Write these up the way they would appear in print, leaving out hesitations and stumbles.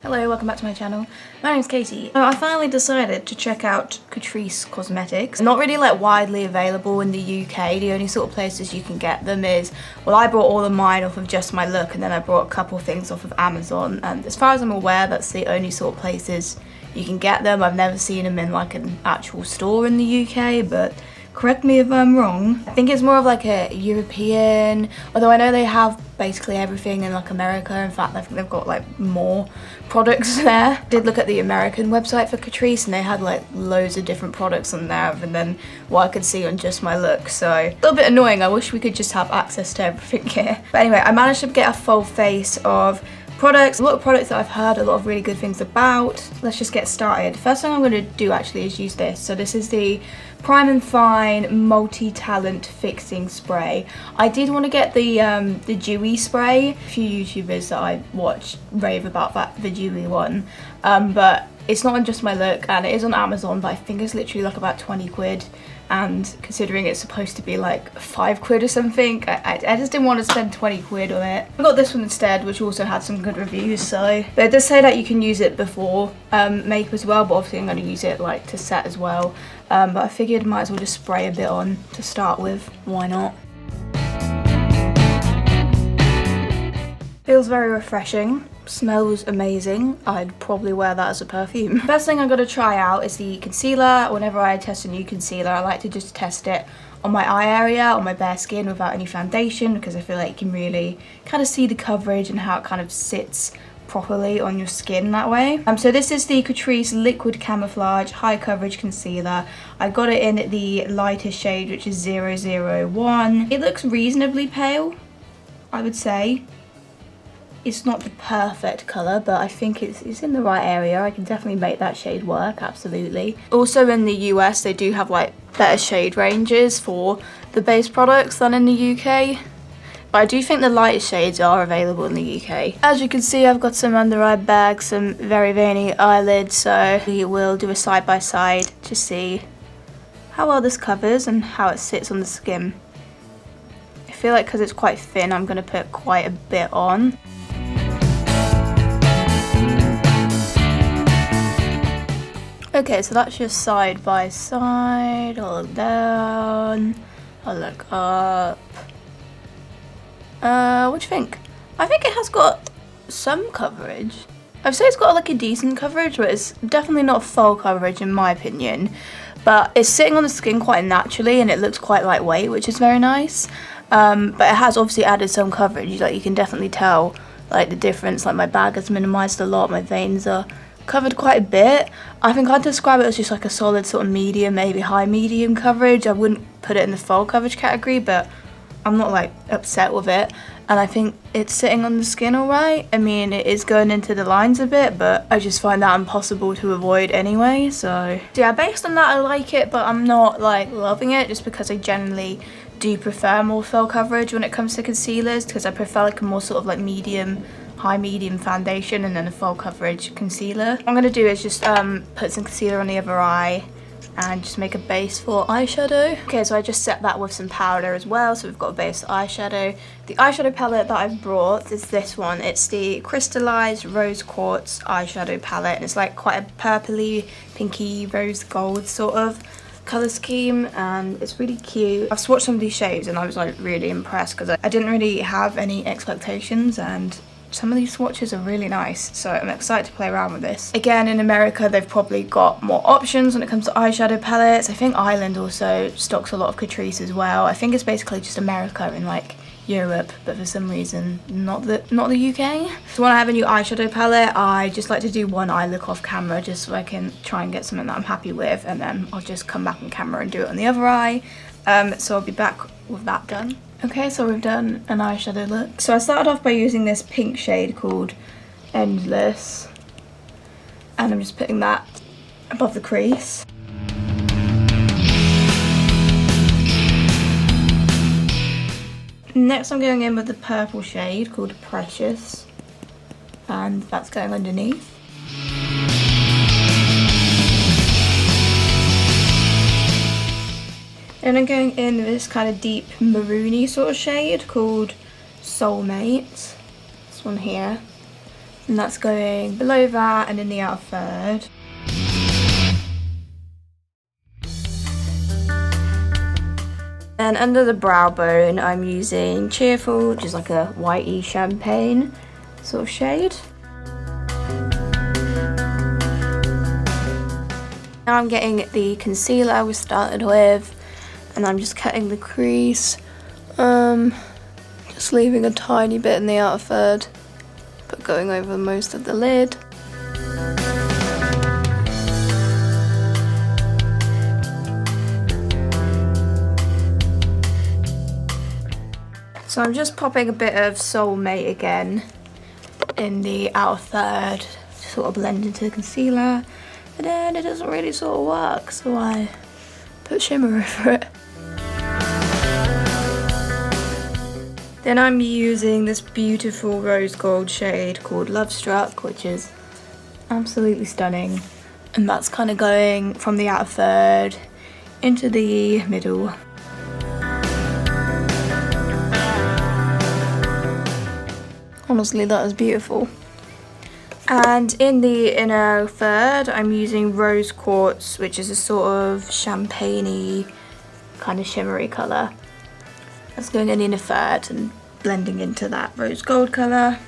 Hello, welcome back to my channel. My name's Katie. So I finally decided to check out Catrice cosmetics. Not really like widely available in the UK. The only sort of places you can get them is, well, I bought all of mine off of Just My Look, and then I bought a couple things off of Amazon, and as far as I'm aware, that's the only sort of places you can get them. I've never seen them in like an actual store in the UK, but correct me if I'm wrong. I think it's more of like a European, although I know they have basically everything in like America. In fact, I think they've got like more products there. I did look at the American website for Catrice and they had like loads of different products on there other than what I could see on Just My Look. So a little bit annoying. I wish we could just have access to everything here. But anyway, I managed to get a full face of products, a lot of products that I've heard a lot of really good things about. Let's just get started. First thing I'm going to do actually is use this. So this is the Prime and Fine Multi-Talent Fixing Spray. I did want to get the dewy spray. A few YouTubers that I watch rave about the dewy one, but it's not on Just My Look and it is on Amazon, but I think it's literally like about 20 quid. And considering it's supposed to be like 5 quid or something, I just didn't want to spend 20 quid on it. I got this one instead, which also had some good reviews, so. But it does say that you can use it before makeup as well, but obviously I'm going to use it like to set as well. But I figured might as well just spray a bit on to start with, why not? Feels very refreshing. Smells amazing. I'd probably wear that as a perfume. First thing I'm going to try out is the concealer. Whenever I test a new concealer, I like to just test it on my eye area, on my bare skin without any foundation, because I feel like you can really kind of see the coverage and how it kind of sits properly on your skin that way. So this is the Catrice Liquid Camouflage High Coverage Concealer. I got it in the lightest shade, which is 001. It looks reasonably pale, I would say. It's not the perfect colour, but I think it's in the right area. I can definitely make that shade work, absolutely. Also in the US, they do have like better shade ranges for the base products than in the UK. But I do think the lighter shades are available in the UK. As you can see, I've got some under eye bags, some very veiny eyelids, so we will do a side by side to see how well this covers and how it sits on the skin. I feel like because it's quite thin, I'm going to put quite a bit on. Okay, so that's just side by side. I'll look down, I'll look up. What do you think? I think it has got some coverage. I'd say it's got like a decent coverage, but it's definitely not full coverage in my opinion. But it's sitting on the skin quite naturally and it looks quite lightweight, which is very nice. But it has obviously added some coverage. Like you can definitely tell like the difference. Like my bag has minimized a lot, my veins are covered quite a bit. I think I'd describe it as just like a solid sort of medium, maybe high medium coverage. I wouldn't put it in the full coverage category, but I'm not like upset with it. And I think it's sitting on the skin alright. I mean, it is going into the lines a bit, but I just find that impossible to avoid anyway. So yeah, based on that, I like it, but I'm not like loving it just because I generally do prefer more full coverage when it comes to concealers, because I prefer like a more sort of like high medium foundation and then a full coverage concealer. What I'm going to do is just put some concealer on the other eye and just make a base for eyeshadow. Okay, so I just set that with some powder as well, so we've got a base eyeshadow. The eyeshadow palette that I've brought is this one. It's the Crystallized Rose Quartz eyeshadow palette, and it's like quite a purpley, pinky, rose gold sort of colour scheme, and it's really cute. I've swatched some of these shades and I was like really impressed because I didn't really have any expectations, and some of these swatches are really nice, so I'm excited to play around with this. Again, in America, they've probably got more options when it comes to eyeshadow palettes. I think Ireland also stocks a lot of Catrice as well. I think it's basically just America and like Europe, but for some reason, not the UK. So when I have a new eyeshadow palette, I just like to do one eye look off camera just so I can try and get something that I'm happy with, and then I'll just come back on camera and do it on the other eye. So I'll be back with that done. Okay, so we've done an eyeshadow look. So I started off by using this pink shade called Endless, and I'm just putting that above the crease. Next I'm going in with the purple shade called Precious, and that's going underneath. And I'm going in with this kind of deep maroony sort of shade called Soulmate. This one here. And that's going below that and in the outer third. And under the brow bone, I'm using Cheerful, which is like a whitey champagne sort of shade. Now I'm getting the concealer we started with, and I'm just cutting the crease. Just leaving a tiny bit in the outer third, but going over most of the lid. So I'm just popping a bit of Soulmate again in the outer third to sort of blend into the concealer, and then it doesn't really sort of work, so I put shimmer over it. Then I'm using this beautiful rose gold shade called Love Struck, which is absolutely stunning, and that's kind of going from the outer third into the middle. Honestly, that is beautiful. And in the inner third, I'm using Rose Quartz, which is a sort of champagne-y kind of shimmery colour. That's going in the inner third and blending into that rose gold colour.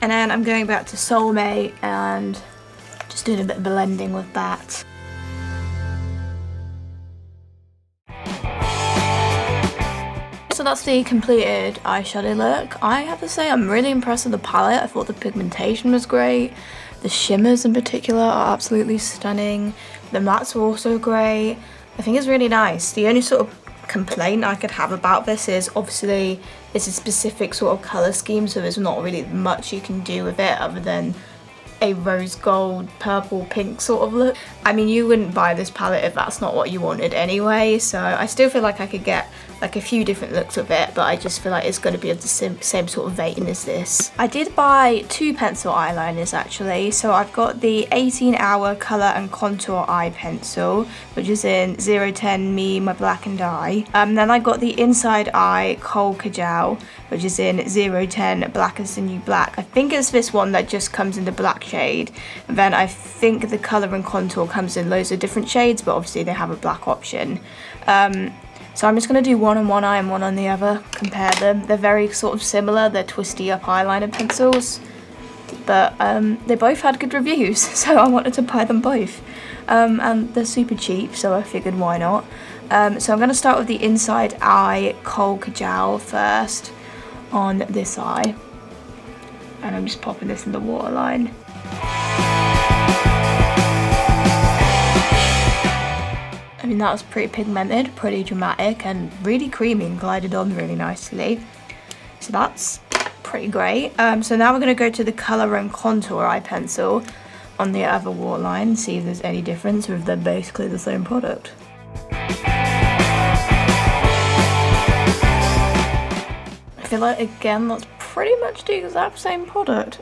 And then I'm going back to Soulmate and just doing a bit of blending with that. So that's the completed eyeshadow look. I have to say I'm really impressed with the palette. I thought the pigmentation was great. The shimmers in particular are absolutely stunning. The mattes are also great. I think it's really nice. The only sort of complaint I could have about this is obviously it's a specific sort of colour scheme, so there's not really much you can do with it other than a rose gold, purple, pink sort of look. I mean, you wouldn't buy this palette if that's not what you wanted anyway, so I still feel like I could get like a few different looks of it, but I just feel like it's going to be of the same sort of vein as this. I did buy 2 pencil eyeliners actually, so I've got the 18-hour colour and contour eye pencil, which is in 010 Me, My Blackened Eye. Then I got the inside eye Kohl Kajal, which is in 010 Black as the New Black. I think it's this one that just comes in the black shade, and then I think the colour and contour comes in loads of different shades, but obviously they have a black option. So I'm just going to do one on one eye and one on the other, compare them. They're very sort of similar, they're twisty up eyeliner pencils, but they both had good reviews, so I wanted to buy them both. And they're super cheap, so I figured why not. So I'm going to start with the inside eye Kohl Kajal first on this eye, and I'm just popping this in the waterline. I mean, that was pretty pigmented, pretty dramatic, and really creamy and glided on really nicely. So that's pretty great. So now we're going to go to the colour and contour eye pencil on the other waterline and see if there's any difference or if they're basically the same product. I feel like, again, that's pretty much the exact same product.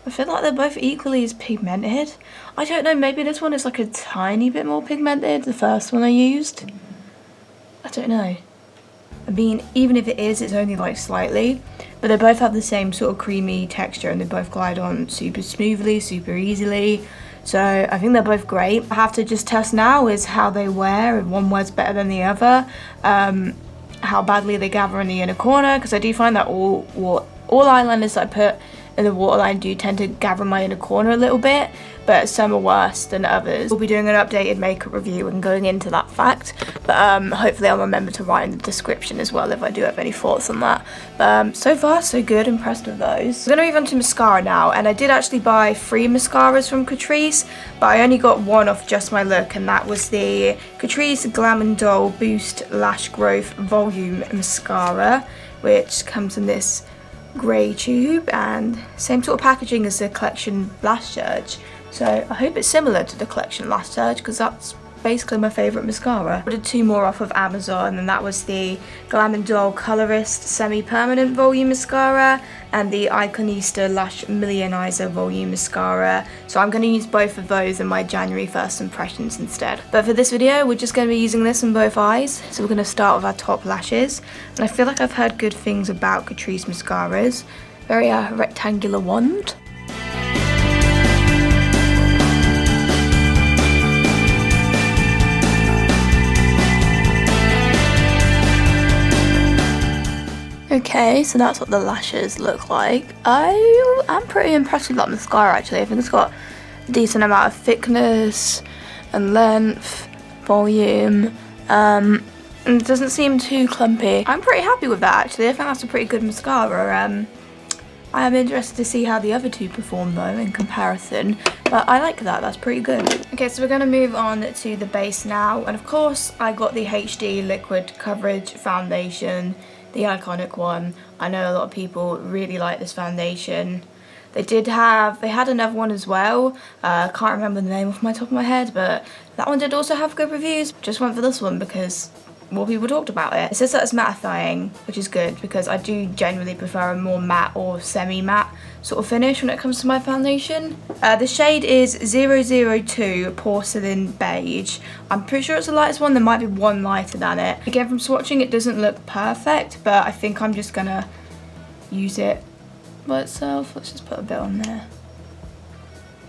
I feel like they're both equally as pigmented. I don't know, maybe this one is like a tiny bit more pigmented, the first one I used. I don't know. I mean, even if it is, it's only like slightly. But they both have the same sort of creamy texture and they both glide on super smoothly, super easily. So I think they're both great. I have to just test now is how they wear, if one wears better than the other. How badly they gather in the inner corner, because I do find that all eyeliners that I put in the waterline do tend to gather my inner corner a little bit, but some are worse than others. We'll be doing an updated makeup review and going into that fact, but hopefully I'll remember to write in the description as well if I do have any thoughts on that. But so far so good, impressed with those. I'm going to move on to mascara now, and I did actually buy 3 mascaras from Catrice, but I only got one off Just My Look, and that was the Catrice Glam & Doll Boost Lash Growth Volume Mascara, which comes in this grey tube and same sort of packaging as the Collection Lash Surge. So I hope it's similar to the Collection Lash Surge, because that's basically my favourite mascara. I ordered 2 more off of Amazon, and that was the Glam & Doll Colorist Semi-Permanent Volume Mascara and the Iconista Lash Millionizer Volume Mascara. So I'm going to use both of those in my January first impressions instead. But for this video, we're just going to be using this in both eyes. So we're going to start with our top lashes. And I feel like I've heard good things about Catrice mascaras. Very rectangular wand. Okay, so that's what the lashes look like. I am pretty impressed with that mascara actually. I think it's got a decent amount of thickness and length, volume, and it doesn't seem too clumpy. I'm pretty happy with that actually. I think that's a pretty good mascara. I am interested to see how the other two perform though in comparison, but I like that, that's pretty good. Okay, so we're going to move on to the base now, and of course I got the HD Liquid Coverage Foundation, the iconic one. I know a lot of people really like this foundation. They had another one as well. Can't remember the name off my top of my head, but that one did also have good reviews. Just went for this one because more people talked about it. It says that it's mattifying, which is good because I do generally prefer a more matte or semi-matte sort of finish when it comes to my foundation. The shade is 002 Porcelain Beige. I'm pretty sure it's the lightest one. There might be one lighter than it. Again, from swatching, it doesn't look perfect, but I think I'm just gonna use it by itself. Let's just put a bit on there.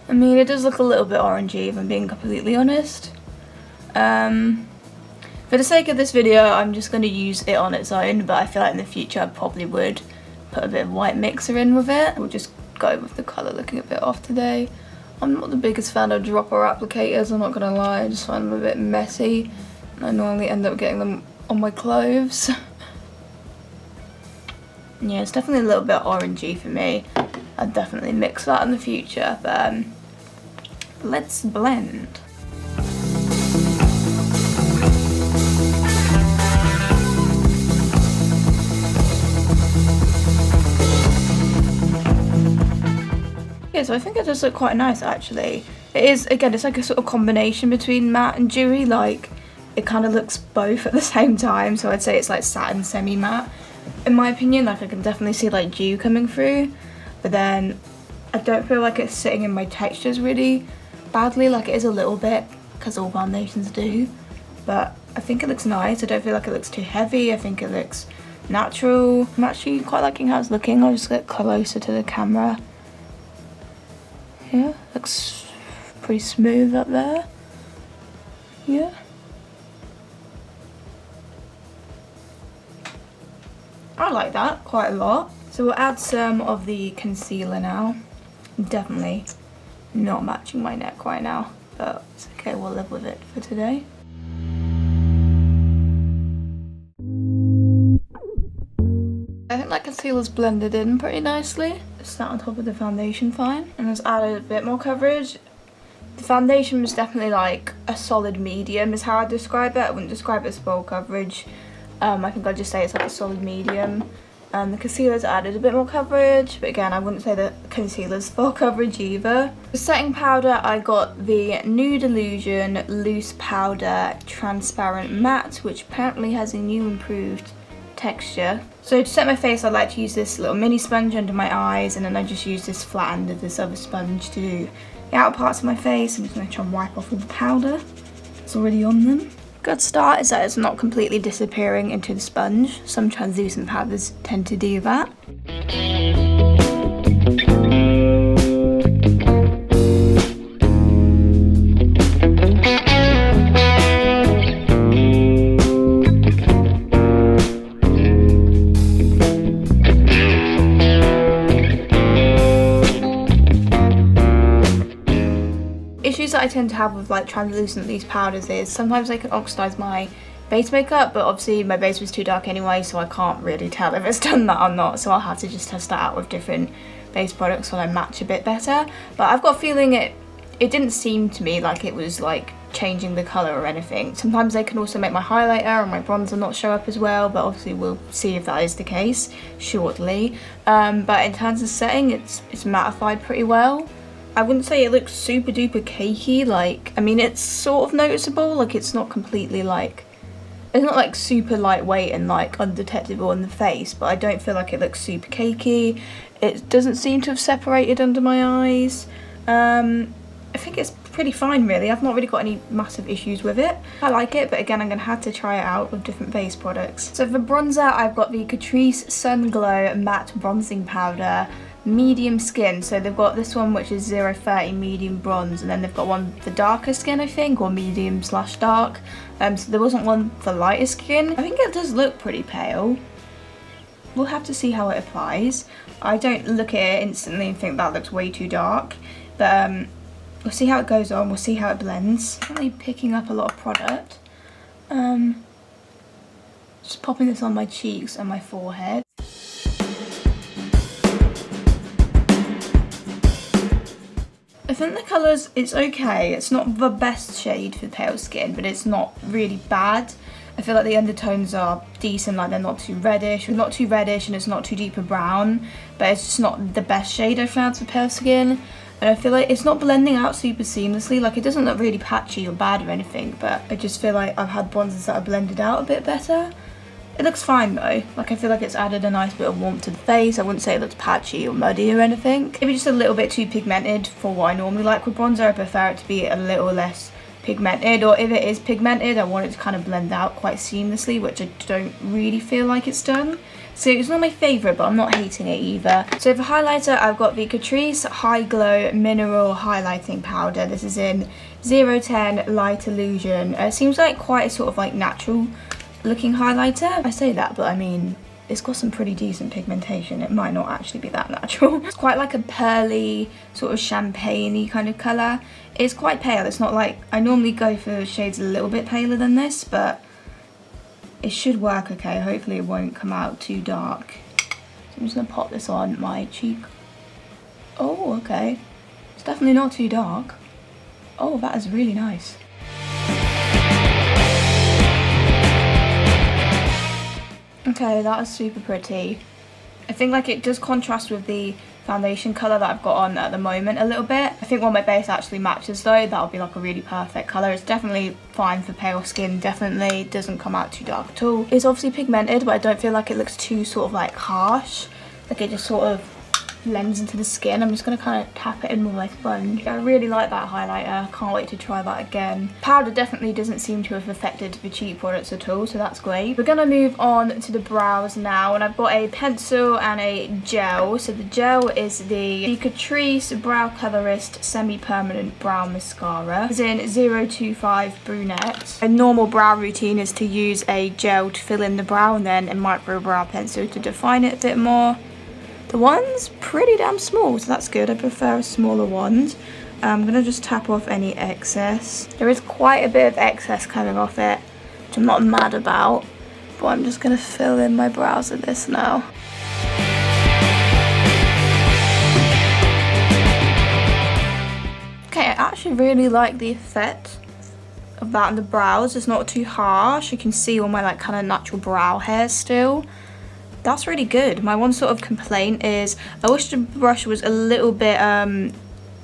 I mean, it does look a little bit orangey, if I'm being completely honest. For the sake of this video, I'm just going to use it on its own, but I feel like in the future I probably would put a bit of white mixer in with it. We'll just go with the colour looking a bit off today. I'm not the biggest fan of dropper applicators, I'm not going to lie, I just find them a bit messy. I normally end up getting them on my clothes. Yeah, it's definitely a little bit orangey for me. I'd definitely mix that in the future, but let's blend. Yeah, so I think it does look quite nice actually. It is, again, it's like a sort of combination between matte and dewy, like it kind of looks both at the same time, so I'd say it's like satin semi-matte. In my opinion, like I can definitely see like dew coming through, but then I don't feel like it's sitting in my textures really badly, like it is a little bit, because all foundations do, but I think it looks nice. I don't feel like it looks too heavy, I think it looks natural. I'm actually quite liking how it's looking. I'll just get closer to the camera. Yeah, looks pretty smooth up there. Yeah. I like that quite a lot. So we'll add some of the concealer now. Definitely not matching my neck right now, but it's okay, we'll live with it for today. I think that concealer's blended in pretty nicely. It's sat on top of the foundation fine, and it's added a bit more coverage. The foundation was definitely like a solid medium is how I'd describe it. I wouldn't describe it as full coverage. I think I'd just say it's like a solid medium. The concealer's added a bit more coverage, but again, I wouldn't say that concealer's full coverage either. The setting powder, I got the Nude Illusion Loose Powder Transparent Matte, which apparently has a new improved texture. So to set my face, I like to use this little mini sponge under my eyes, and then I just use this flat end of this other sponge to do the outer parts of my face. I'm just going to try and wipe off all the powder that's already on them. Good start is that it's not completely disappearing into the sponge. Some translucent powders tend to do that. That I tend to have with like translucent loose powders is sometimes they can oxidize my base makeup, but obviously my base was too dark anyway, so I can't really tell if it's done that or not, so I'll have to just test that out with different base products so I match a bit better. But I've got a feeling it didn't seem to me like it was like changing the colour or anything. Sometimes they can also make my highlighter and my bronzer not show up as well, but obviously we'll see if that is the case shortly. But in terms of setting, it's mattified pretty well. I wouldn't say it looks super duper cakey. Like, I mean, it's sort of noticeable. Like, it's not completely like, it's not like super lightweight and like undetectable in the face, but I don't feel like it looks super cakey. It doesn't seem to have separated under my eyes. I think it's pretty fine really. I've not really got any massive issues with it. I like it, but again, I'm gonna have to try it out with different face products. So for bronzer, I've got the Catrice Sun Glow Matte Bronzing Powder, medium skin. So they've got this one which is 030 medium bronze, and then they've got one for darker skin, I think, or medium / dark. So there wasn't one for lighter skin. I think it does look pretty pale. We'll have to see how it applies. I don't look at it instantly and think that looks way too dark, but we'll see how it goes on, we'll see how it blends. Definitely picking up a lot of product. Just popping this on my cheeks and my forehead. I think the colours, it's okay. It's not the best shade for pale skin, but it's not really bad. I feel like the undertones are decent, like they're not too reddish, and it's not too deep a brown, but it's just not the best shade I've found for pale skin. And I feel like it's not blending out super seamlessly. Like, it doesn't look really patchy or bad or anything, but I just feel like I've had bronzers that are blended out a bit better. It looks fine though. Like, I feel like it's added a nice bit of warmth to the face. I wouldn't say it looks patchy or muddy or anything. Maybe just a little bit too pigmented for what I normally like with bronzer. I prefer it to be a little less pigmented, or if it is pigmented, I want it to kind of blend out quite seamlessly, which I don't really feel like it's done. So it's not my favourite, but I'm not hating it either. So for highlighter, I've got the Catrice High Glow Mineral Highlighting Powder. This is in 010 Light Illusion. It seems like quite a sort of like natural looking highlighter. I say that, but I mean, it's got some pretty decent pigmentation. It might not actually be that natural. It's quite like a pearly, sort of champagne-y kind of colour. It's quite pale. It's not like, I normally go for shades a little bit paler than this, but it should work okay. Hopefully it won't come out too dark. So I'm just going to pop this on my cheek. Oh, okay. It's definitely not too dark. Oh, that is really nice. Okay, that is super pretty. I think like it does contrast with the foundation colour that I've got on at the moment a little bit. I think when my base actually matches though, that'll be like a really perfect colour. It's definitely fine for pale skin, definitely doesn't come out too dark at all. It's obviously pigmented, but I don't feel like it looks too sort of like harsh. Like it just sort of blends into the skin. I'm just going to kind of tap it in with my sponge. I really like that highlighter. Can't wait to try that again. Powder definitely doesn't seem to have affected the cheek products at all, so that's great. We're going to move on to the brows now, and I've got a pencil and a gel. So the gel is the Catrice Brow Colorist Semi-Permanent Brow Mascara. It's in 025 Brunette. A normal brow routine is to use a gel to fill in the brow and then a micro brow pencil to define it a bit more. The one's pretty damn small, so that's good. I prefer smaller ones. I'm going to just tap off any excess. There is quite a bit of excess coming off it, which I'm not mad about, but I'm just going to fill in my brows with this now. Okay, I actually really like the effect of that on the brows. It's not too harsh. You can see all my like kind of natural brow hairs still. That's really good. My one sort of complaint is I wish the brush was a little bit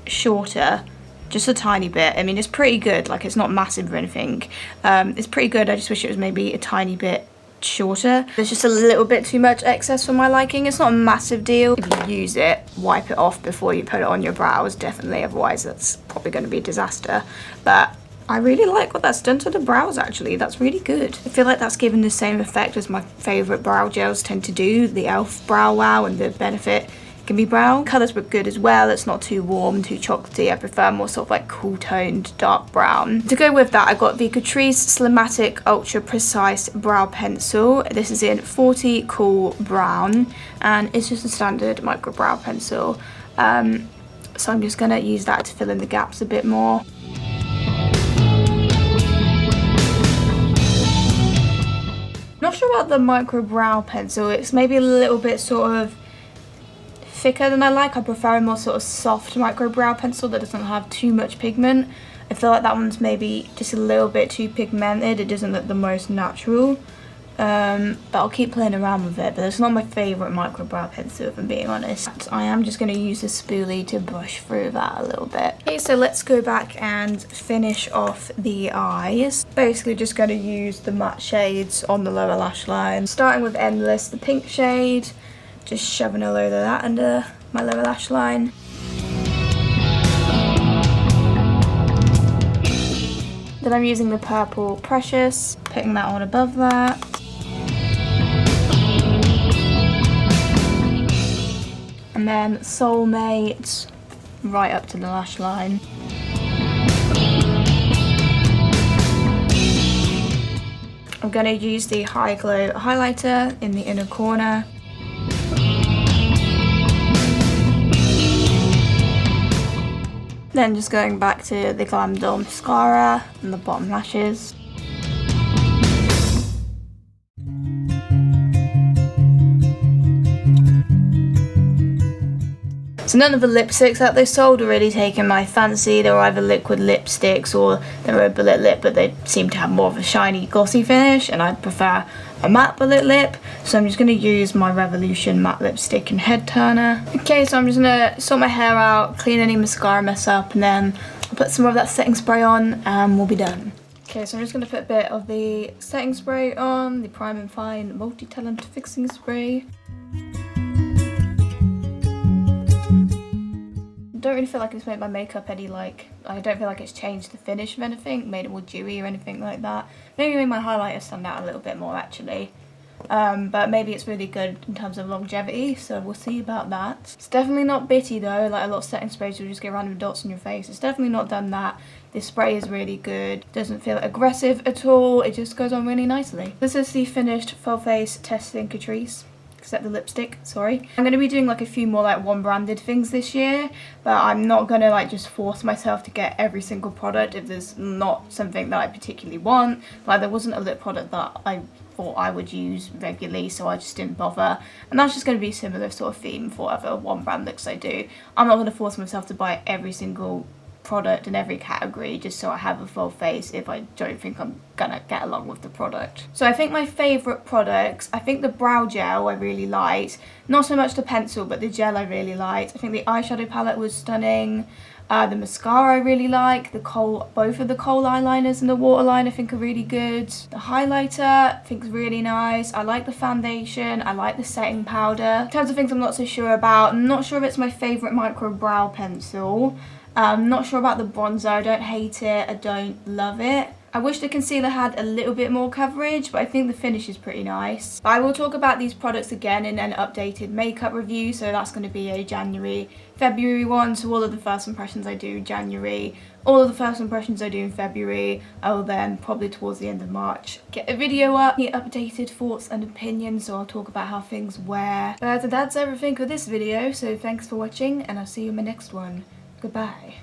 shorter, just a tiny bit. I mean, it's pretty good, like it's not massive or anything. It's pretty good. I just wish it was maybe a tiny bit shorter. There's just a little bit too much excess for my liking. It's not a massive deal. If you use it, wipe it off before you put it on your brows, definitely. Otherwise, that's probably going to be a disaster. But I really like what that's done to the brows actually. That's really good. I feel like that's given the same effect as my favourite brow gels tend to do. The e.l.f. Brow Wow and the Benefit Gimme Brow. Colours were good as well. It's not too warm, too chocolatey. I prefer more sort of like cool toned dark brown. To go with that, I got the Catrice Slamatic Ultra Precise Brow Pencil. This is in 40 Cool Brown and it's just a standard micro brow pencil. So I'm just going to use that to fill in the gaps a bit more. Not sure about the micro brow pencil. It's maybe a little bit sort of thicker than I like. I prefer a more sort of soft micro brow pencil that doesn't have too much pigment. I feel like that one's maybe just a little bit too pigmented. It doesn't look the most natural. but I'll keep playing around with it. But it's not my favourite micro brow pencil, if I'm being honest. I am just going to use the spoolie to brush through that a little bit. Okay, so let's go back and finish off the eyes. Basically just going to use the matte shades on the lower lash line. Starting with Endless, the pink shade. Just shoving a load of that under my lower lash line. Then I'm using the purple Precious, putting that on above that. And then Soulmate right up to the lash line. I'm going to use the High Glow highlighter in the inner corner. Then just going back to the Glam Doll mascara and the bottom lashes. So none of the lipsticks that they sold are really taking my fancy. They were either liquid lipsticks or they were a bullet lip, but they seem to have more of a shiny glossy finish, and I prefer a matte bullet lip. So I'm just going to use my Revolution matte lipstick and head turner. Okay, so I'm just going to sort my hair out, clean any mascara mess up, and then I'll put some more of that setting spray on and we'll be done. Okay, so I'm just going to put a bit of the setting spray on, the Prime and Fine Multi-Talent Fixing Spray. Don't really feel like it's made my makeup any I don't feel like it's changed the finish of anything, made it more dewy or anything like that. Maybe made my highlighter stand out a little bit more actually. But maybe it's really good in terms of longevity, so we'll see about that. It's definitely not bitty though, like a lot of setting sprays will just get random dots on your face. It's definitely not done that. This spray is really good. Doesn't feel aggressive at all, it just goes on really nicely. This is the finished full face testing Catrice. Except the lipstick, sorry. I'm going to be doing like a few more like one branded things this year, but I'm not going to like just force myself to get every single product if there's not something that I particularly want. Like there wasn't a lip product that I thought I would use regularly, so I just didn't bother. And that's just going to be a similar sort of theme for whatever one brand looks I do. I'm not going to force myself to buy every single product in every category just so I have a full face if I don't think I'm gonna get along with the product. So I think my favourite products, I think the brow gel I really liked, not so much the pencil but the gel I really liked. I think the eyeshadow palette was stunning. The mascara I really like, both of the kohl eyeliners and the waterline I think are really good. The highlighter I think is really nice. I like the foundation, I like the setting powder. In terms of things I'm not so sure about, I'm not sure if it's my favourite micro brow pencil. Not sure about the bronzer, I don't hate it, I don't love it. I wish the concealer had a little bit more coverage, but I think the finish is pretty nice. I will talk about these products again in an updated makeup review, so that's going to be a January, February one, so all of the first impressions I do in January, all of the first impressions I do in February, I will then probably towards the end of March get a video up, get updated thoughts and opinions, so I'll talk about how things wear. But that's everything for this video, so thanks for watching and I'll see you in my next one. Goodbye.